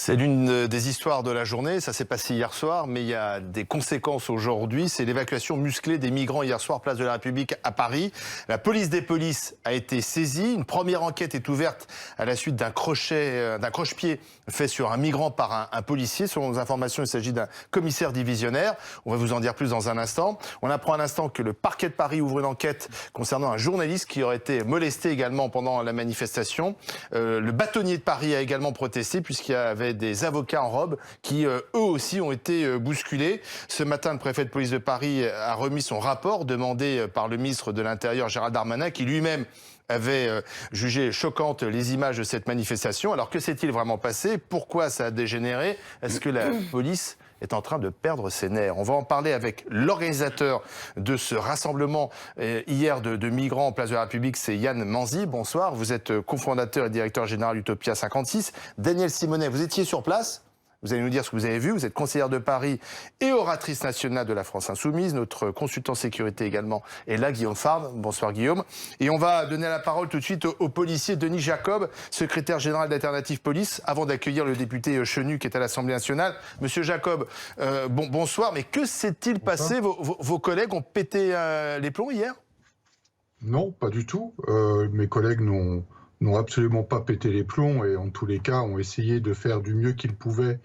C'est l'une des histoires de la journée, ça s'est passé hier soir, mais il y a des conséquences aujourd'hui. C'est l'évacuation musclée des migrants hier soir, place de la République à Paris. La police des polices a été saisie. Une première enquête est ouverte à la suite d'un croche-pied fait sur un migrant par un policier. Selon nos informations, il s'agit d'un commissaire divisionnaire. On va vous en dire plus dans un instant. On apprend à l'instant que le parquet de Paris ouvre une enquête concernant un journaliste qui aurait été molesté également pendant la manifestation. Le bâtonnier de Paris a également protesté puisqu'il y avait des avocats en robe qui, eux aussi, ont été bousculés. Ce matin, le préfet de police de Paris a remis son rapport demandé par le ministre de l'Intérieur, Gérald Darmanin, qui lui-même avait jugé choquantes les images de cette manifestation. Alors, que s'est-il vraiment passé? Pourquoi ça a dégénéré? Est-ce que la police est en train de perdre ses nerfs? On va en parler avec l'organisateur de ce rassemblement hier de migrants en place de la République, c'est Yann Manzi. Bonsoir, vous êtes cofondateur et directeur général Utopia 56. Daniel Simonet, vous étiez sur place? Vous allez nous dire ce que vous avez vu. Vous êtes conseillère de Paris et oratrice nationale de la France Insoumise. Notre consultant sécurité également est là, Guillaume Farbe. Bonsoir Guillaume. Et on va donner la parole tout de suite au policier Denis Jacob, secrétaire général d'Alternative Police, avant d'accueillir le député Chenu qui est à l'Assemblée nationale. Monsieur Jacob, bonsoir. Mais que s'est-il passé? Vos collègues ont pété les plombs hier? Non, pas du tout. Mes collègues n'ont absolument pas pété les plombs et en tous les cas ont essayé de faire du mieux qu'ils pouvaient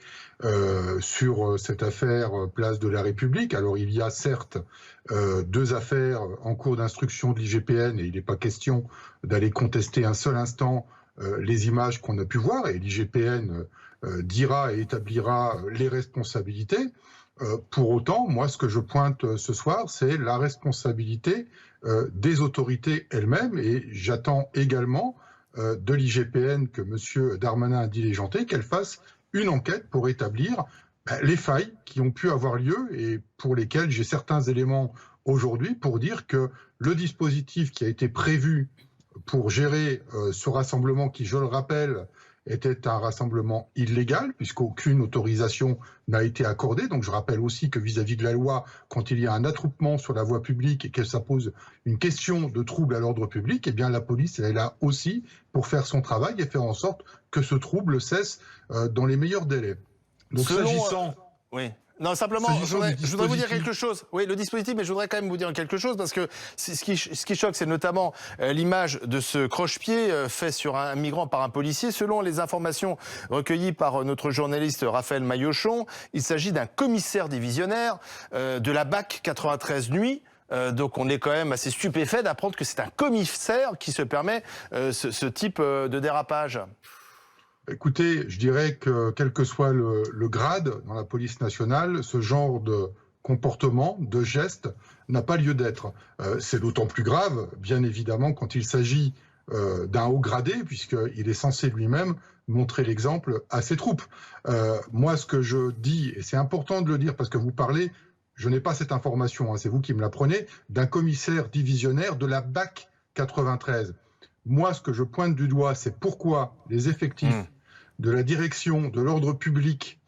sur cette affaire place de la République. Alors il y a certes deux affaires en cours d'instruction de l'IGPN et il n'est pas question d'aller contester un seul instant les images qu'on a pu voir et l'IGPN dira et établira les responsabilités. Pour autant, moi ce que je pointe ce soir, c'est la responsabilité des autorités elles-mêmes et j'attends également de l'IGPN que M. Darmanin a diligenté, qu'elle fasse une enquête pour établir les failles qui ont pu avoir lieu et pour lesquelles j'ai certains éléments aujourd'hui pour dire que le dispositif qui a été prévu pour gérer ce rassemblement qui, je le rappelle, était un rassemblement illégal puisqu'aucune autorisation n'a été accordée. Donc je rappelle aussi que vis-à-vis de la loi, quand il y a un attroupement sur la voie publique et que ça pose une question de trouble à l'ordre public, eh bien la police elle est là aussi pour faire son travail et faire en sorte que ce trouble cesse dans les meilleurs délais. Donc s'agissant... Oui. Non, simplement, je voudrais vous dire quelque chose. Oui, le dispositif, mais je voudrais quand même vous dire quelque chose, parce que ce qui choque, c'est notamment l'image de ce croche-pied fait sur un migrant par un policier. Selon les informations recueillies par notre journaliste Raphaël Maillochon, il s'agit d'un commissaire divisionnaire de la BAC 93 Nuit. Donc on est quand même assez stupéfait d'apprendre que c'est un commissaire qui se permet ce type de dérapage. Écoutez, je dirais que quel que soit le grade dans la police nationale, ce genre de comportement, de geste, n'a pas lieu d'être. C'est d'autant plus grave, bien évidemment, quand il s'agit d'un haut gradé, puisqu'il est censé lui-même montrer l'exemple à ses troupes. Moi, ce que je dis, et c'est important de le dire parce que vous parlez, je n'ai pas cette information, hein, c'est vous qui me la prenez, d'un commissaire divisionnaire de la BAC 93. Moi, ce que je pointe du doigt, c'est pourquoi les effectifs de la direction de l'ordre public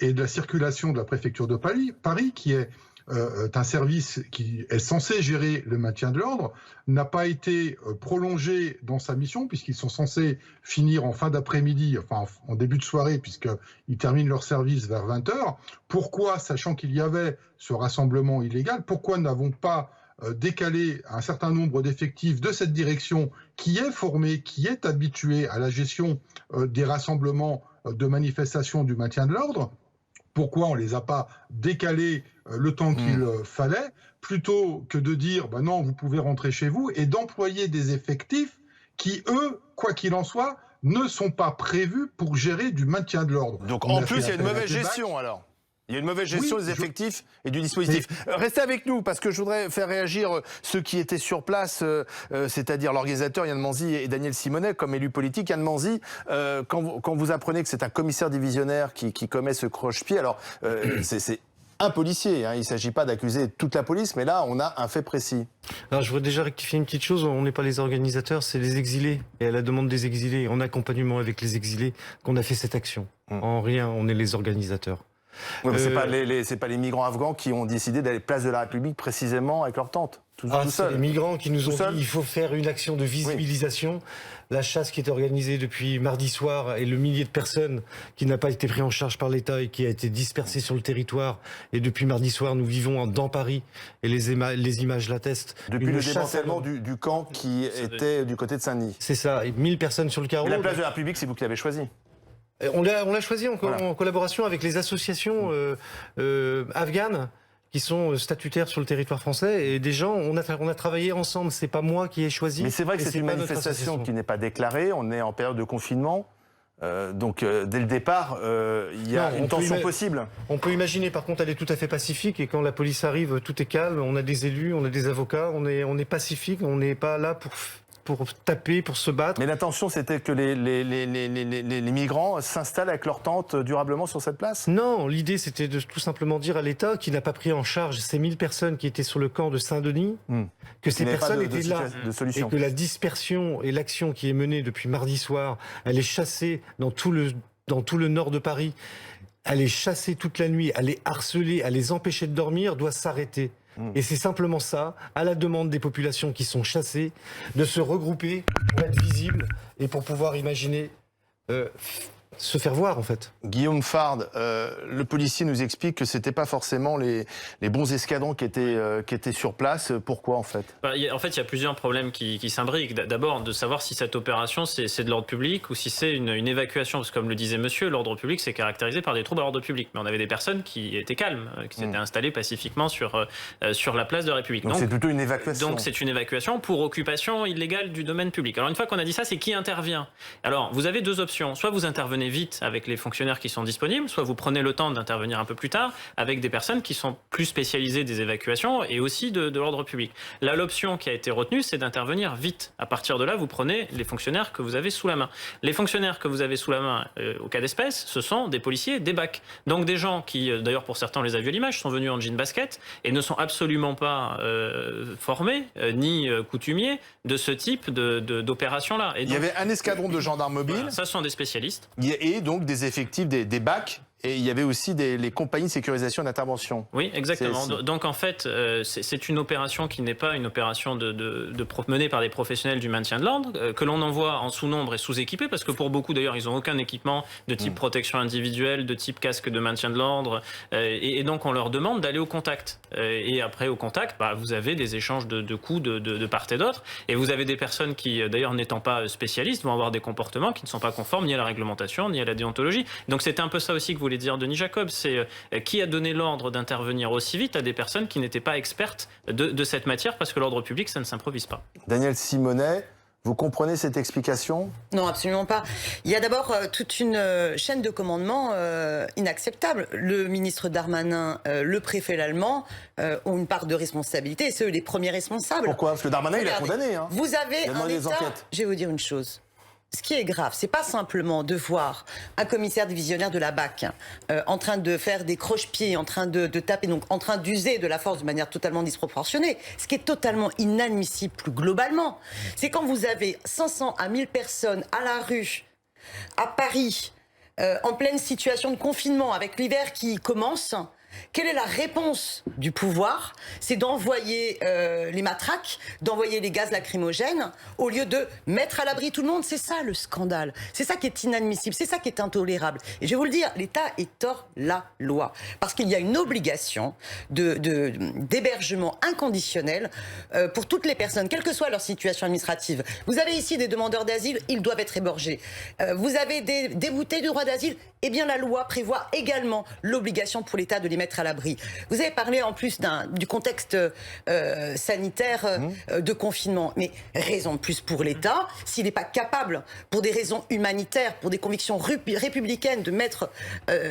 et de la circulation de la préfecture de Paris, qui est un service qui est censé gérer le maintien de l'ordre, n'a pas été prolongé dans sa mission, puisqu'ils sont censés finir en fin d'après-midi, enfin en début de soirée, puisqu'ils terminent leur service vers 20h. Pourquoi, sachant qu'il y avait ce rassemblement illégal, pourquoi n'avons pas décaler un certain nombre d'effectifs de cette direction qui est formée, qui est habituée à la gestion des rassemblements de manifestations du maintien de l'ordre? Pourquoi on ne les a pas décalés le temps qu'il fallait, plutôt que de dire ben non, vous pouvez rentrer chez vous, et d'employer des effectifs qui, eux, quoi qu'il en soit, ne sont pas prévus pour gérer du maintien de l'ordre. Donc en plus, il y a une mauvaise gestion alors. Il y a une mauvaise gestion des effectifs et du dispositif. Restez avec nous, parce que je voudrais faire réagir ceux qui étaient sur place, c'est-à-dire l'organisateur Yann Manzi et Daniel Simonet, comme élu politique. Yann Manzi, quand vous apprenez que c'est un commissaire divisionnaire qui commet ce croche-pied, alors c'est un policier, hein, il ne s'agit pas d'accuser toute la police, mais là, on a un fait précis. Alors, je voudrais déjà rectifier une petite chose, on n'est pas les organisateurs, c'est les exilés. Et à la demande des exilés, en accompagnement avec les exilés, qu'on a fait cette action. En rien, on est les organisateurs. Ouais, c'est pas les migrants afghans qui ont décidé d'aller place de la République précisément avec leur tente. tout C'est seul. les migrants qui nous Tout ont seul. dit il faut faire une action de visibilisation. La chasse qui est organisée depuis mardi soir et le millier de personnes qui n'a pas été pris en charge par l'État et qui a été dispersée sur le territoire. Et depuis mardi soir, nous vivons dans Paris et les images l'attestent. Depuis Une le chasse démantèlement du camp qui était du côté de Saint-Denis. C'est ça, et 1000 personnes sur le carreau. Et la place de la République, c'est vous qui l'avez choisi. On l'a choisi Voilà. en collaboration avec les associations afghanes qui sont statutaires sur le territoire français et des gens, on a travaillé ensemble, c'est pas moi qui ai choisi. Mais c'est vrai que et c'est une pas notre manifestation association. qui n'est pas déclarée, on est en période de confinement, donc dès le départ, il y a Non, une tension possible. On peut imaginer, par contre, elle est tout à fait pacifique et quand la police arrive, tout est calme, on a des élus, on a des avocats, on est pacifique, on n'est pas là pour taper, pour se battre. Mais l'intention, c'était que les migrants s'installent avec leur tente durablement sur cette place. Non, l'idée c'était de tout simplement dire à l'État qui n'a pas pris en charge ces 1000 personnes qui étaient sur le camp de Saint-Denis, que ces Il n'y avait pas personnes de étaient là de et solution. que la dispersion et l'action qui est menée depuis mardi soir, elle est chassée dans tout le nord de Paris, elle est chassée toute la nuit, elle est harcelée, elle les empêcher de dormir, doit s'arrêter. Et c'est simplement ça, à la demande des populations qui sont chassées, de se regrouper pour être visibles et pour pouvoir imaginer se faire voir en fait. Guillaume Fard, le policier nous explique que c'était pas forcément les bons escadrons qui étaient sur place. Pourquoi en fait? En fait, il y a plusieurs problèmes qui s'imbriquent. D'abord, de savoir si cette opération, c'est de l'ordre public ou si c'est une évacuation. Parce que comme le disait monsieur, l'ordre public, c'est caractérisé par des troubles à l'ordre public. Mais on avait des personnes qui étaient calmes, qui s'étaient installées pacifiquement sur la place de la République. Donc c'est plutôt une évacuation. Donc c'est une évacuation pour occupation illégale du domaine public. Alors une fois qu'on a dit ça, c'est qui intervient? Alors vous avez deux options. Soit vous intervenez vite avec les fonctionnaires qui sont disponibles, soit vous prenez le temps d'intervenir un peu plus tard avec des personnes qui sont plus spécialisées des évacuations et aussi de l'ordre public. Là, l'option qui a été retenue, c'est d'intervenir vite. À partir de là, vous prenez les fonctionnaires que vous avez sous la main. Les fonctionnaires que vous avez sous la main, au cas d'espèce, ce sont des policiers, des BAC. Donc des gens qui, d'ailleurs pour certains on les a vus à l'image, sont venus en jean basket et ne sont absolument pas formés ni coutumiers de ce type d'opération-là. Il y avait un escadron de gendarmes mobiles. Voilà, ça, ce sont des spécialistes. Et donc des effectifs, des BAC, et il y avait aussi les compagnies de sécurisation d'intervention. Oui, exactement. Donc en fait, c'est une opération qui n'est pas une opération menée par des professionnels du maintien de l'ordre, que l'on envoie en sous-nombre et sous-équipés, parce que pour beaucoup d'ailleurs, ils n'ont aucun équipement de type protection individuelle, de type casque de maintien de l'ordre, et donc on leur demande d'aller au contact. Et après au contact, vous avez des échanges de coups de part et d'autre, et vous avez des personnes qui, d'ailleurs n'étant pas spécialistes, vont avoir des comportements qui ne sont pas conformes ni à la réglementation, ni à la déontologie. Donc c'est un peu ça aussi que voulait dire Denis Jacob, c'est qui a donné l'ordre d'intervenir aussi vite à des personnes qui n'étaient pas expertes de cette matière, parce que l'ordre public, ça ne s'improvise pas. Daniel Simonet, vous comprenez cette explication? Non, absolument pas. Il y a d'abord toute une chaîne de commandement inacceptable. Le ministre Darmanin, le préfet Lallemand ont une part de responsabilité, et c'est eux les premiers responsables. Pourquoi? Parce que Darmanin, il a condamné. Hein. Vous avez Il a un demandé des État... enquêtes. Je vais vous dire une chose. Ce qui est grave, c'est pas simplement de voir un commissaire divisionnaire de la BAC en train de faire des croche-pieds, en train de taper, donc en train d'user de la force de manière totalement disproportionnée. Ce qui est totalement inadmissible plus globalement, c'est quand vous avez 500 à 1000 personnes à la rue, à Paris, en pleine situation de confinement, avec l'hiver qui commence. Quelle est la réponse du pouvoir? C'est d'envoyer les matraques, d'envoyer les gaz lacrymogènes, au lieu de mettre à l'abri tout le monde. C'est ça le scandale. C'est ça qui est inadmissible. C'est ça qui est intolérable. Et je vais vous le dire, l'État est hors la loi. Parce qu'il y a une obligation d'hébergement inconditionnel pour toutes les personnes, quelle que soit leur situation administrative. Vous avez ici des demandeurs d'asile, ils doivent être hébergés. Vous avez des déboutés du droit d'asile, eh bien la loi prévoit également l'obligation pour l'État de les mettre à l'abri. Vous avez parlé en plus du contexte sanitaire de confinement, mais raison de plus pour l'État, s'il n'est pas capable, pour des raisons humanitaires, pour des convictions républicaines, de mettre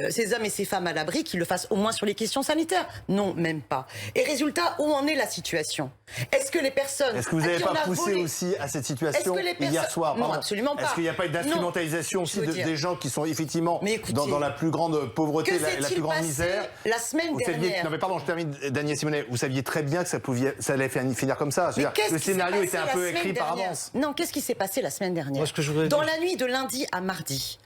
ces hommes et ces femmes à l'abri, qu'il le fasse au moins sur les questions sanitaires. Non, même pas. Et résultat, où en est la situation? Est-ce que les personnes... Est-ce que vous n'avez pas poussé aussi à cette situation hier soir? Non, absolument pas. Est-ce qu'il n'y a pas eu d'instrumentalisation aussi des gens qui sont effectivement dans la plus grande pauvreté, la plus grande misère? La semaine dernière. Non mais pardon, je termine, Daniel Simonet. Vous saviez très bien que ça allait finir comme ça. Le scénario était un peu écrit par avance. Non, qu'est-ce qui s'est passé la semaine dernière? Moi, ce que je voudrais Dans dire... la nuit de lundi à mardi,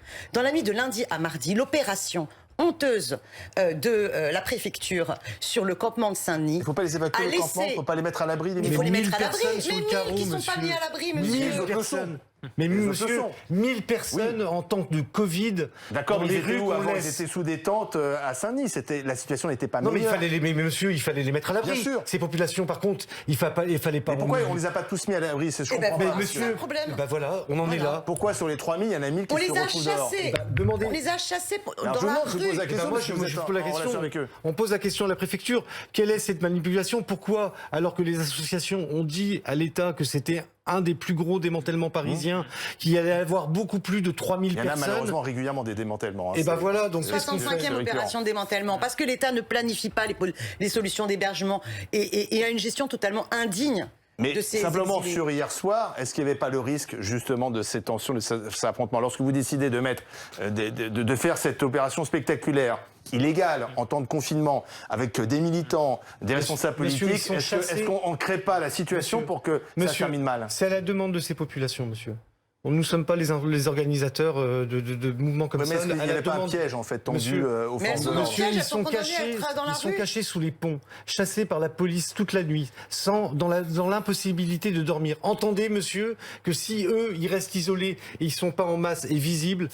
l'opération honteuse de la préfecture sur le campement de Saint-Denis. Il ne faut pas les évacuer le campement, il ne faut pas les mettre à l'abri. Il faut les mettre à l'abri. Mais sur le 1000 carreau, qui ne sont monsieur. pas mis à l'abri, 1000 monsieur. personnes. Mais monsieur, 1000 personnes en temps de Covid. D'accord, dans mais les ils étaient rues où qu'on avant? Ils laisse. étaient sous des tentes à Saint-Denis. La situation n'était pas Non, mais meilleure. mais monsieur, il fallait les mettre à l'abri. Bien sûr. Ces populations, par contre, il fallait pas. Mais pourquoi on les a pas tous mis à l'abri? C'est ce que je ben, comprends Mais pas. monsieur, problème. bah voilà, on en est là. Pourquoi sur les 3000, il y en a 1000 qui On se les a retrouvent dehors? chassés. Demandez. On les a chassés Alors, dans je la vous pose rue. la question. Moi, parce que vous je êtes pose la en relation question. avec eux. On pose la question à la préfecture. Quelle est cette manipulation? Pourquoi, alors que les associations ont dit à l'État que c'était un des plus gros démantèlements parisiens, qu'il y allait avoir beaucoup plus de 3000 Il y en a personnes. malheureusement régulièrement des démantèlements. Et ben voilà, donc qu'est-ce qu'on fait? 65e opération de démantèlement, parce que l'État ne planifie pas les solutions d'hébergement et a une gestion totalement indigne. Mais de ces simplement exilés. sur hier soir, est-ce qu'il n'y avait pas le risque justement de ces tensions, de ces affrontements? Lorsque vous décidez de mettre, de faire cette opération spectaculaire, illégale, en temps de confinement, avec des militants, des responsables monsieur, politiques, ils sont est-ce qu'on ne crée pas la situation Monsieur, pour que ça termine mal? C'est à la demande de ces populations, monsieur. Nous ne sommes pas les organisateurs de mouvements comme Mais ça. est-ce qu'il n'y À la avait pas un demande- piège en fait tendu Monsieur, aux mais forces elles de sont l'ordre? Monsieur, Elles ils sont sont condamnées à cachés, être dans la ils sont rue. cachés sous les ponts, chassés par la police toute la nuit, dans l'impossibilité de dormir. Entendez, monsieur, que si eux, ils restent isolés et ils sont pas en masse et visibles,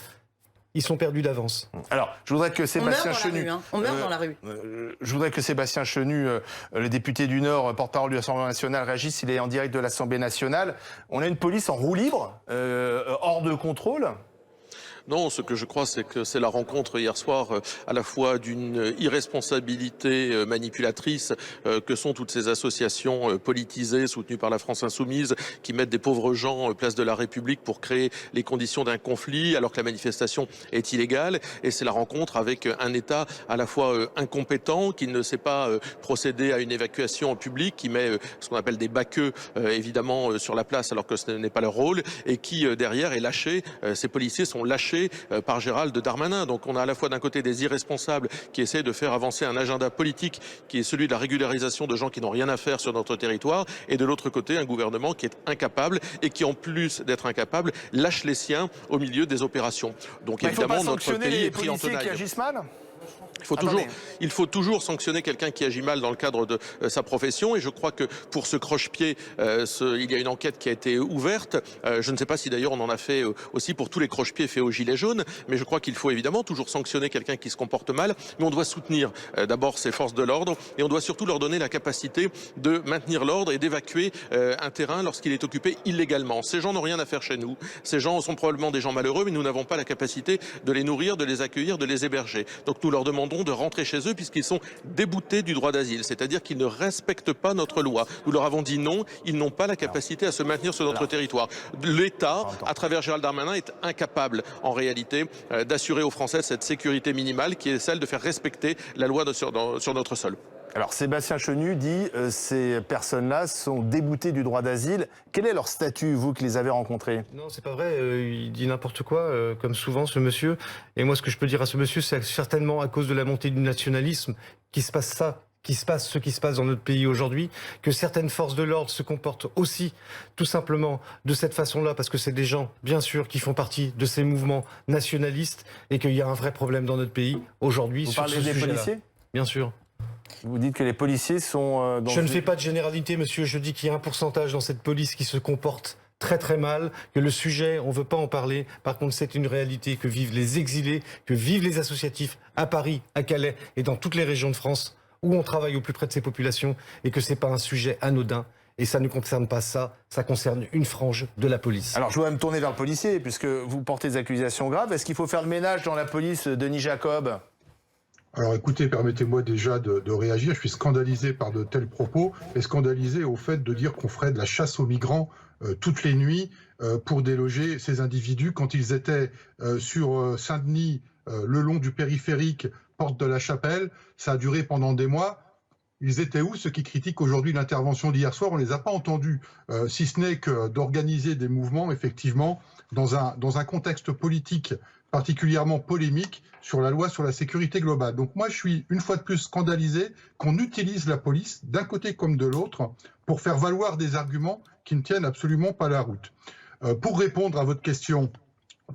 ils sont perdus d'avance. Alors, je voudrais que Sébastien dans la Chenu... rue, hein. On meurt dans la rue. Je voudrais que Sébastien Chenu, le député du Nord, porte-parole de l'Assemblée nationale, réagisse. Il est en direct de l'Assemblée nationale. On a une police en roue libre, hors de contrôle. Non, ce que je crois, c'est que c'est la rencontre hier soir à la fois d'une irresponsabilité manipulatrice que sont toutes ces associations politisées soutenues par la France Insoumise qui mettent des pauvres gens place de la République pour créer les conditions d'un conflit alors que la manifestation est illégale. Et c'est la rencontre avec un État à la fois incompétent, qui ne sait pas procéder à une évacuation en public, qui met ce qu'on appelle des baqueux évidemment sur la place alors que ce n'est pas leur rôle, et qui derrière est lâché. Ces policiers sont lâchés par Gérald Darmanin. Donc on a à la fois d'un côté des irresponsables qui essaient de faire avancer un agenda politique qui est celui de la régularisation de gens qui n'ont rien à faire sur notre territoire, et de l'autre côté un gouvernement qui est incapable et qui en plus d'être incapable lâche les siens au milieu des opérations. Donc évidemment notre pays est pris en tenaille. Qui agissent mal? Il faut toujours sanctionner quelqu'un qui agit mal dans le cadre de sa profession, et je crois que pour ce croche-pied, il y a une enquête qui a été ouverte. Je ne sais pas si d'ailleurs on en a fait aussi pour tous les croche-pieds faits aux gilets jaunes, mais je crois qu'il faut évidemment toujours sanctionner quelqu'un qui se comporte mal, mais on doit soutenir d'abord ces forces de l'ordre, et on doit surtout leur donner la capacité de maintenir l'ordre et d'évacuer un terrain lorsqu'il est occupé illégalement. Ces gens n'ont rien à faire chez nous, ces gens sont probablement des gens malheureux, mais nous n'avons pas la capacité de les nourrir, de les accueillir, de les héberger. Donc nous leur demandons de rentrer chez eux puisqu'ils sont déboutés du droit d'asile, c'est-à-dire qu'ils ne respectent pas notre loi. Nous leur avons dit non, ils n'ont pas la capacité à se maintenir sur notre territoire. L'État, à travers Gérald Darmanin, est incapable en réalité d'assurer aux Français cette sécurité minimale qui est celle de faire respecter la loi sur notre sol. Alors Sébastien Chenu dit ces personnes-là sont déboutées du droit d'asile. Quel est leur statut, vous qui les avez rencontrés? Non, c'est pas vrai. Il dit n'importe quoi, comme souvent, ce monsieur. Et moi, ce que je peux dire à ce monsieur, c'est certainement à cause de la montée du nationalisme qui se passe ça. Ce qui se passe dans notre pays aujourd'hui, que certaines forces de l'ordre se comportent aussi tout simplement de cette façon-là, parce que c'est des gens, bien sûr, qui font partie de ces mouvements nationalistes, et qu'il y a un vrai problème dans notre pays aujourd'hui sur ce sujet-là. Vous parlez des policiers? Bien sûr. Vous dites que les policiers sont... Je ne fais pas de généralité, monsieur. Je dis qu'il y a un pourcentage dans cette police qui se comporte très très mal, que le sujet, on ne veut pas en parler. Par contre, c'est une réalité que vivent les exilés, que vivent les associatifs à Paris, à Calais et dans toutes les régions de France où on travaille au plus près de ces populations, et que ce n'est pas un sujet anodin. Et ça ne concerne pas ça concerne une frange de la police. Alors je voudrais me tourner vers le policier, puisque vous portez des accusations graves. Est-ce qu'il faut faire le ménage dans la police, Denis Jacob? Alors écoutez, permettez-moi déjà de réagir. Je suis scandalisé par de tels propos, et scandalisé au fait de dire qu'on ferait de la chasse aux migrants toutes les nuits pour déloger ces individus quand ils étaient sur Saint-Denis, le long du périphérique, porte de la Chapelle. Ça a duré pendant des mois. Ils étaient où, ceux qui critiquent aujourd'hui l'intervention d'hier soir? On ne les a pas entendus, si ce n'est que d'organiser des mouvements, effectivement, dans un contexte politique particulièrement polémique sur la loi sur la sécurité globale. Donc moi, je suis une fois de plus scandalisé qu'on utilise la police, d'un côté comme de l'autre, pour faire valoir des arguments qui ne tiennent absolument pas la route. Pour répondre à votre question,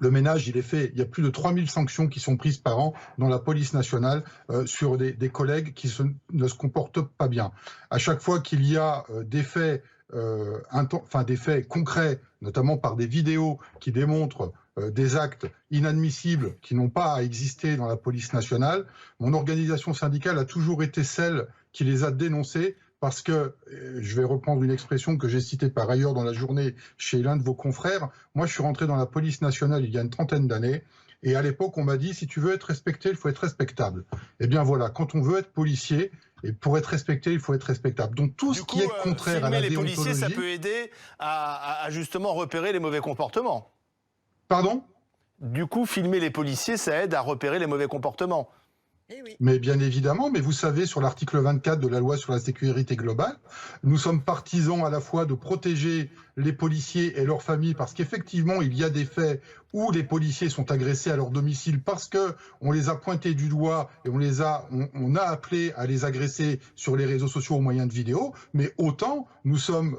Le ménage, il est fait. Il y a plus de 3000 sanctions qui sont prises par an dans la police nationale sur des collègues qui ne se comportent pas bien. À chaque fois qu'il y a des faits, des faits concrets, notamment par des vidéos qui démontrent des actes inadmissibles qui n'ont pas à exister dans la police nationale, mon organisation syndicale a toujours été celle qui les a dénoncés. Parce que, je vais reprendre une expression que j'ai citée par ailleurs dans la journée chez l'un de vos confrères, moi je suis rentré dans la police nationale il y a une trentaine d'années, et à l'époque on m'a dit, si tu veux être respecté, il faut être respectable. Eh bien voilà, quand on veut être policier, et pour être respecté, il faut être respectable. Donc tout ce qui est contraire à la déontologie... les policiers, ça peut aider à justement repérer les mauvais comportements. Pardon ? Du coup, filmer les policiers, ça aide à repérer les mauvais comportements. Oui. Mais bien évidemment, mais vous savez, sur l'article 24 de la loi sur la sécurité globale, nous sommes partisans à la fois de protéger les policiers et leurs familles, parce qu'effectivement, il y a des faits où les policiers sont agressés à leur domicile parce que on les a pointés du doigt et on a appelé à les agresser sur les réseaux sociaux au moyen de vidéos, mais autant nous sommes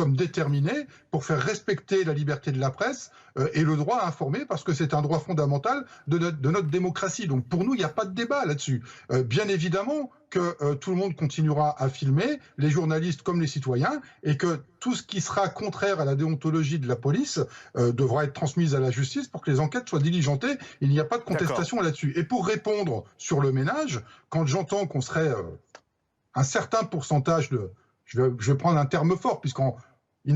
déterminés pour faire respecter la liberté de la presse et le droit à informer, parce que c'est un droit fondamental de notre démocratie. Donc pour nous, il n'y a pas de débat là-dessus. Bien évidemment que tout le monde continuera à filmer, les journalistes comme les citoyens, et que tout ce qui sera contraire à la déontologie de la police devra être transmis à la justice pour que les enquêtes soient diligentées. Il n'y a pas de contestation là-dessus. Et pour répondre sur le ménage, quand j'entends qu'on serait un certain pourcentage de... Je vais prendre un terme fort, puisqu'en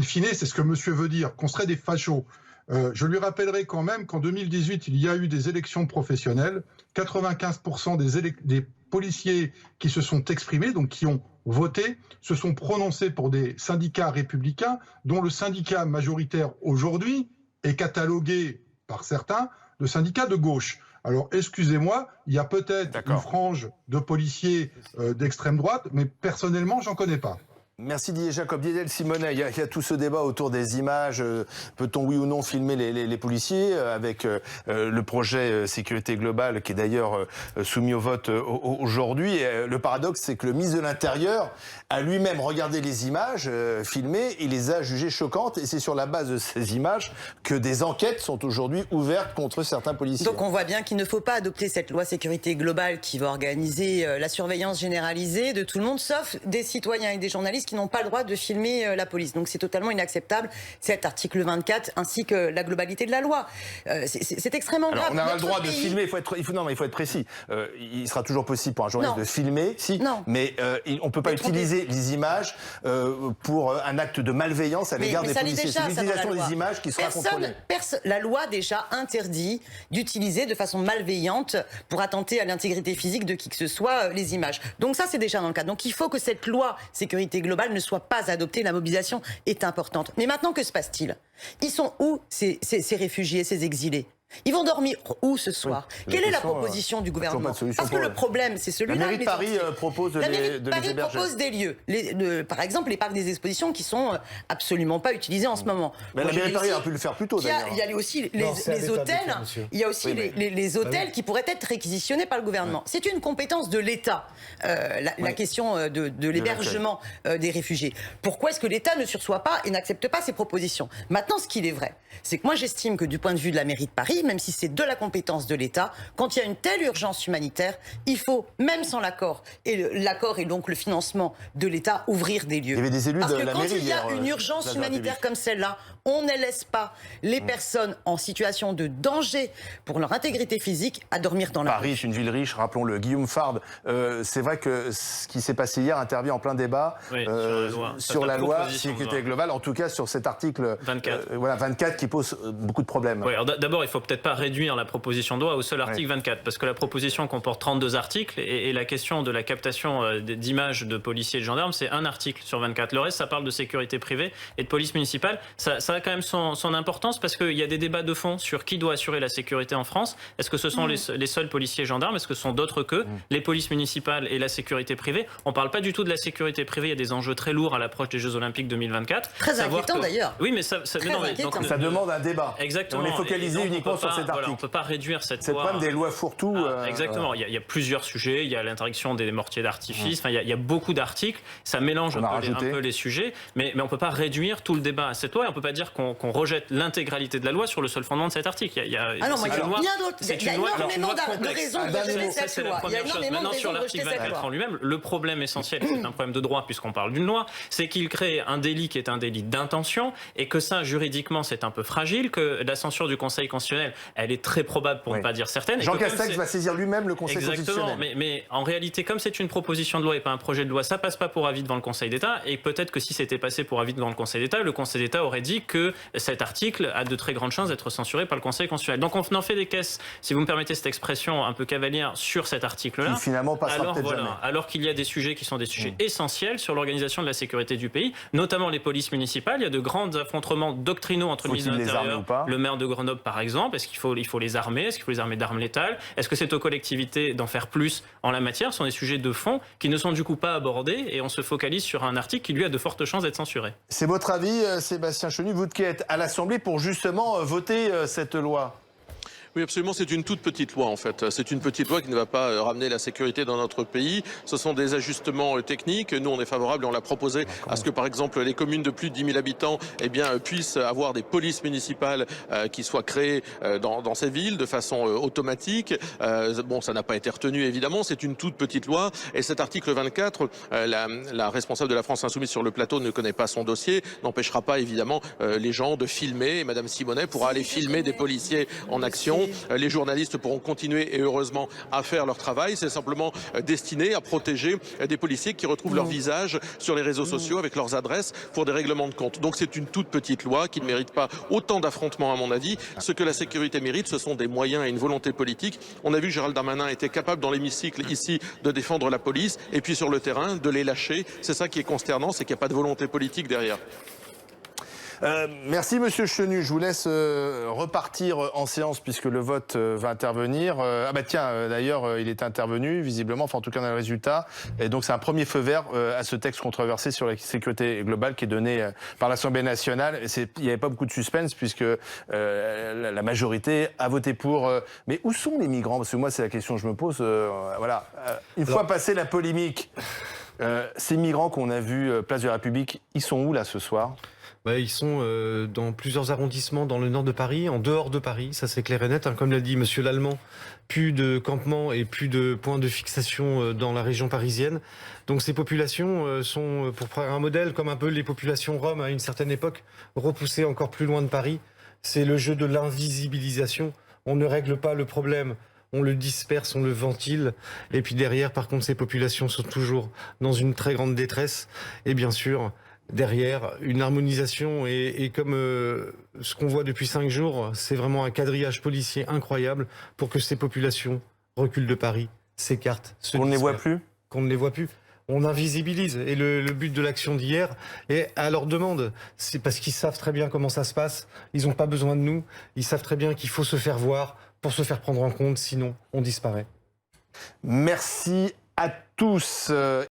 fine, c'est ce que monsieur veut dire, qu'on serait des fachos. Je lui rappellerai quand même qu'en 2018, il y a eu des élections professionnelles. 95% des policiers qui se sont exprimés, donc qui ont voté, se sont prononcés pour des syndicats républicains, dont le syndicat majoritaire aujourd'hui est catalogué par certains de syndicat de gauche. Alors, excusez-moi, il y a peut-être une frange de policiers d'extrême droite, mais personnellement, j'en connais pas. Merci Didier Jacob. Didier Simonet, il y a tout ce débat autour des images. Peut-on oui ou non filmer les policiers avec le projet sécurité globale qui est d'ailleurs soumis au vote aujourd'hui. Le paradoxe, c'est que le ministre de l'Intérieur a lui-même regardé les images filmées, il les a jugées choquantes et c'est sur la base de ces images que des enquêtes sont aujourd'hui ouvertes contre certains policiers. Donc on voit bien qu'il ne faut pas adopter cette loi sécurité globale qui va organiser la surveillance généralisée de tout le monde, sauf des citoyens et des journalistes qui n'ont pas le droit de filmer la police. Donc c'est totalement inacceptable, cet article 24, ainsi que la globalité de la loi. C'est extrêmement grave. On a le droit de filmer, il faut être précis. Il sera toujours possible pour un journaliste de filmer, mais on ne peut pas utiliser les images pour un acte de malveillance à l'égard des policiers. C'est l'utilisation des images qui sera contrôlée. La loi déjà interdit d'utiliser de façon malveillante pour attenter à l'intégrité physique de qui que ce soit les images. Donc ça c'est déjà dans le cas. Donc il faut que cette loi sécurité globale ne soit pas adoptée. La mobilisation est importante. Mais maintenant, que se passe-t-il? Ils sont où ces réfugiés, ces exilés? Ils vont dormir où ce soir? Quelle est la proposition du gouvernement? Parce que le problème, c'est celui-là. La mairie de Paris propose de les héberger. La mairie de Paris propose des lieux. Par exemple, les parcs des expositions qui sont absolument pas utilisés en ce moment. Mais la mairie de Paris a pu le faire plus tôt, d'ailleurs. Il y a aussi les hôtels. Il y a aussi les hôtels qui pourraient être réquisitionnés par le gouvernement. C'est une compétence de l'État, la question de l'hébergement des réfugiés. Pourquoi est-ce que l'État ne sursoit pas et n'accepte pas ces propositions? Maintenant, ce qu'il est vrai, c'est que moi, j'estime que du point de vue de la mairie de Paris, même si c'est de la compétence de l'État, quand il y a une telle urgence humanitaire, il faut, même sans l'accord, et l'accord est donc le financement de l'État, ouvrir des lieux. Il y avait des élus Parce de que la quand mairie il y a une urgence humanitaire comme celle-là, on ne laisse pas les personnes en situation de danger pour leur intégrité physique à dormir dans la rue. Paris est une ville riche, rappelons-le. Guillaume Fard, c'est vrai que ce qui s'est passé hier intervient en plein débat sur la loi sécurité globale, en tout cas sur cet article 24 qui pose beaucoup de problèmes. Oui, d'abord, il ne faut peut-être pas réduire la proposition de loi au seul article 24, parce que la proposition comporte 32 articles et la question de la captation d'images de policiers et de gendarmes, c'est un article sur 24. Le reste, ça parle de sécurité privée et de police municipale. Ça a quand même son importance parce qu'il y a des débats de fond sur qui doit assurer la sécurité en France. Est-ce que ce sont les seuls policiers et gendarmes? Est-ce que ce sont d'autres qu'eux? Les polices municipales et la sécurité privée? On ne parle pas du tout de la sécurité privée. Il y a des enjeux très lourds à l'approche des Jeux Olympiques 2024. Très inquiétant d'ailleurs. Oui, mais ça demande un débat. Exactement. On est focalisé uniquement sur cet article. On ne peut pas réduire cette loi. C'est le problème des lois fourre-tout. Exactement. Il y a plusieurs sujets. Il y a l'interdiction des mortiers d'artifice. Enfin, il y a beaucoup d'articles. Ça mélange un peu les sujets. Mais on ne peut pas réduire tout le débat à cette loi. Et on ne peut pas dire dire qu'on rejette l'intégralité de la loi sur le seul fondement de cet article. Ah non, moi, il y a bien d'autres. Il y a énormément de raisons de rejeter Ça, cette c'est la loi. Il y a première chose. énormément de Maintenant, raisons sur de l'article rejeter cette 24 en loi. lui-même, le problème essentiel, c'est un problème de droit puisqu'on parle d'une loi, c'est qu'il crée un délit qui est un délit d'intention et que ça, juridiquement, c'est un peu fragile, que la censure du Conseil constitutionnel, elle est très probable pour ne pas dire certaine. Jean Castex va saisir lui-même le Conseil constitutionnel. Mais en réalité, comme c'est une proposition de loi et pas un projet de loi, ça passe pas pour avis devant le Conseil d'État. Et peut-être que si c'était passé pour avis devant le Conseil d'État, le Conseil d'État aurait dit que cet article a de très grandes chances d'être censuré par le Conseil constitutionnel. Donc on en fait des caisses, si vous me permettez cette expression un peu cavalière, sur cet article-là. Qui finalement passera peut-être jamais. Alors qu'il y a des sujets qui sont des sujets essentiels sur l'organisation de la sécurité du pays, notamment les polices municipales. Il y a de grands affrontements doctrinaux entre le ministre de l'Intérieur, le maire de Grenoble par exemple. Est-ce qu'il faut les armer? Est-ce qu'il faut les armer d'armes létales? Est-ce que c'est aux collectivités d'en faire plus en la matière? Ce sont des sujets de fond qui ne sont du coup pas abordés et on se focalise sur un article qui lui a de fortes chances d'être censuré. C'est votre avis, Sébastien Chenu, vous qui êtes à l'Assemblée pour justement voter cette loi? Oui, absolument. C'est une toute petite loi, en fait. C'est une petite loi qui ne va pas ramener la sécurité dans notre pays. Ce sont des ajustements techniques. Nous, on est favorable et on l'a proposé à ce que, par exemple, les communes de plus de 10 000 habitants puissent avoir des polices municipales qui soient créées dans ces villes de façon automatique. Bon, ça n'a pas été retenu, évidemment. C'est une toute petite loi. Et cet article 24, la responsable de la France Insoumise sur le plateau ne connaît pas son dossier, n'empêchera pas, évidemment, les gens de filmer. Et Madame Simonet pourra aller filmer des policiers en action. Les journalistes pourront continuer, et heureusement, à faire leur travail. C'est simplement destiné à protéger des policiers qui retrouvent leur visage sur les réseaux sociaux avec leurs adresses pour des règlements de compte. Donc c'est une toute petite loi qui ne mérite pas autant d'affrontements, à mon avis. Ce que la sécurité mérite, ce sont des moyens et une volonté politique. On a vu que Gérald Darmanin était capable, dans l'hémicycle ici, de défendre la police, et puis sur le terrain, de les lâcher. C'est ça qui est consternant, c'est qu'il n'y a pas de volonté politique derrière. Merci Monsieur Chenu, je vous laisse repartir en séance puisque le vote va intervenir. Ah bah tiens, d'ailleurs il est intervenu visiblement, enfin en tout cas dans le résultat. Et donc c'est un premier feu vert à ce texte controversé sur la sécurité globale qui est donné par l'Assemblée nationale. Il n'y avait pas beaucoup de suspense puisque la majorité a voté pour. Mais où sont les migrants? Parce que moi c'est la question que je me pose. Voilà. Une fois passée la polémique, ces migrants qu'on a vus place de la République, ils sont où là ce soir? Ils sont dans plusieurs arrondissements dans le nord de Paris, en dehors de Paris, ça c'est clair et net. Comme l'a dit Monsieur Lallemand, plus de campements et plus de points de fixation dans la région parisienne. Donc ces populations sont, pour prendre un modèle, comme un peu les populations roms à une certaine époque, repoussées encore plus loin de Paris. C'est le jeu de l'invisibilisation. On ne règle pas le problème. On le disperse, on le ventile. Et puis derrière, par contre, ces populations sont toujours dans une très grande détresse. Et bien sûr, derrière, une harmonisation et comme ce qu'on voit depuis 5 jours, c'est vraiment un quadrillage policier incroyable pour que ces populations reculent de Paris, s'écartent, qu'on ne les voit plus. Qu'on ne les voit plus. On invisibilise. Et le but de l'action d'hier, et à leur demande, c'est parce qu'ils savent très bien comment ça se passe. Ils n'ont pas besoin de nous. Ils savent très bien qu'il faut se faire voir pour se faire prendre en compte, sinon on disparaît. Merci à tous.